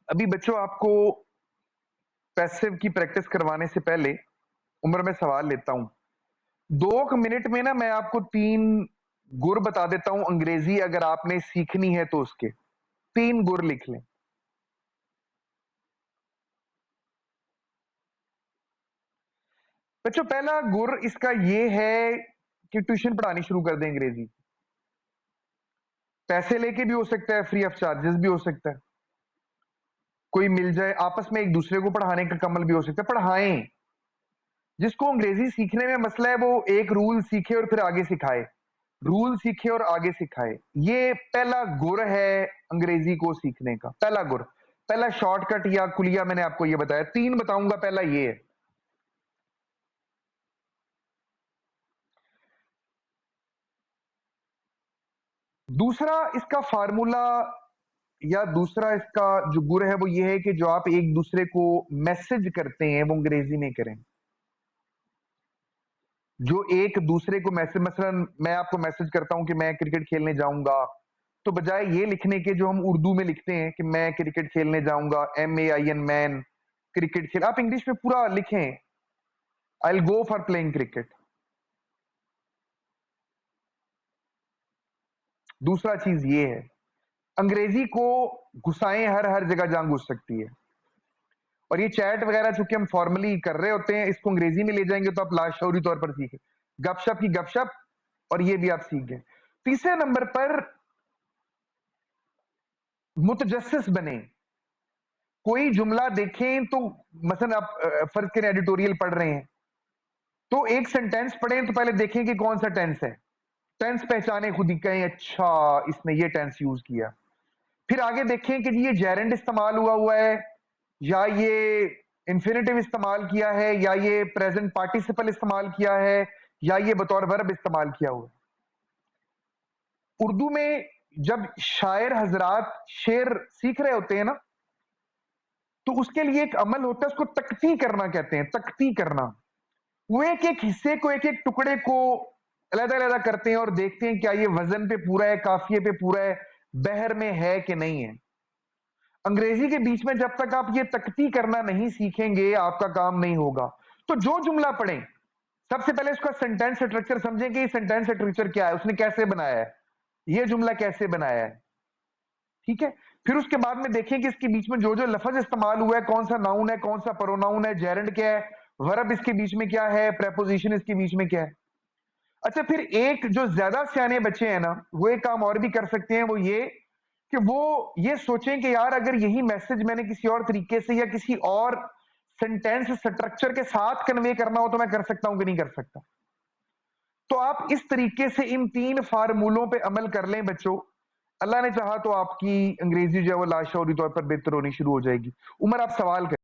अभी बच्चों आपको पैसिव की प्रैक्टिस करवाने से पहले उम्र में सवाल लेता हूं। 2 मिनट में ना मैं आपको 3 गुर बता देता हूं अंग्रेजी, अगर आपने सीखनी है तो उसके 3 गुर लिख लें। बच्चों पहला गुर इसका ये है कि ट्यूशन पढ़ानी शुरू कर दें अंग्रेजी। पैसे लेके भी हो सकता है, फ्री ऑफ चार्जेस भी हो सकता है, कोई मिल जाए आपस में एक दूसरे को पढ़ाने का कमल भी हो सकता है। पढ़ाएं। जिसको अंग्रेजी सीखने में मसला है वो एक रूल सीखे और फिर आगे सिखाए, रूल सीखे और आगे सिखाए। ये पहला गुर है अंग्रेजी को सीखने का। पहला गुर, पहला शॉर्टकट या कुलिया मैंने आपको ये बताया, 3 बताऊंगा। पहला ये है। दूसरा इसका फार्मूला या दूसरा इसका जो गुर है वो ये है कि जो आप एक दूसरे को मैसेज करते हैं वो अंग्रेजी में करें। जो एक दूसरे को मैसेज, मसलन मैं आपको मैसेज करता हूं कि मैं क्रिकेट खेलने जाऊंगा, तो बजाय ये लिखने के जो हम उर्दू में लिखते हैं कि मैं क्रिकेट खेलने जाऊंगा, MAIN मैन, क्रिकेट खेल, आप इंग्लिश में पूरा लिखें, I will go for playing cricket. दूसरा चीज ये है, अंग्रेजी को घुसाएं, हर हर जगह जहां घुस सकती है। और ये चैट वगैरह चूंकि हम फॉर्मली कर रहे होते हैं, इसको अंग्रेजी में ले जाएंगे तो आप लाशौरी तौर पर सीखे। गपशप की गपशप, और ये भी आप सीख गए। तीसरे नंबर पर मुतजस्सिस बने। कोई जुमला देखें तो मसलन आप फर्ज करें एडिटोरियल पढ़ रहे हैं, तो एक सेंटेंस पढ़ें तो पहले देखें कि कौन सा टेंस है। टेंस पहचाने खुद ही, कहें अच्छा इसने ये टेंस यूज किया। फिर आगे देखें कि जी ये जेरेंड इस्तेमाल हुआ हुआ है, या ये इंफिनिटिव इस्तेमाल किया है, या ये प्रेजेंट पार्टिसिपल इस्तेमाल किया है, या ये बतौर वर्ब इस्तेमाल किया हुआ है। उर्दू में जब शायर हजरात शेर सीख रहे होते हैं ना, तो उसके लिए एक अमल होता है, उसको तख्ती करना कहते हैं। तख्ती करना, वो एक एक हिस्से को, एक एक टुकड़े को अलग अलग करते हैं और देखते हैं क्या ये वजन पे पूरा है, काफिये पे पूरा है, बहर में है कि नहीं है। अंग्रेजी के बीच में जब तक आप ये तख्ती करना नहीं सीखेंगे आपका काम नहीं होगा। तो जो जुमला पढ़ें, सबसे पहले उसका सेंटेंस स्ट्रक्चर समझें कि सेंटेंस स्ट्रक्चर क्या है, उसने कैसे बनाया है, ये जुमला कैसे बनाया है। ठीक है। फिर उसके बाद में देखें कि इसके बीच में जो जो लफज इस्तेमाल हुआ है, कौन सा नाउन है, कौन सा प्रोनाउन है, जेरेंड क्या है, वर्ब इसके बीच में क्या है, प्रेपोजिशन इसके बीच में क्या है। अच्छा, फिर एक जो ज्यादा सियाने बच्चे हैं ना, वो एक काम और भी कर सकते हैं, वो ये कि वो ये सोचें कि यार अगर यही मैसेज मैंने किसी और तरीके से या किसी और सेंटेंस स्ट्रक्चर के साथ कन्वे करना हो तो मैं कर सकता हूं कि नहीं कर सकता। तो आप इस तरीके से इन 3 फार्मूलों पे अमल कर लें बच्चों, अल्लाह ने चाहा तो आपकी अंग्रेजी जो है वो लाशौरी तौर पर बेहतर होनी शुरू हो जाएगी। उमर आप सवाल करें।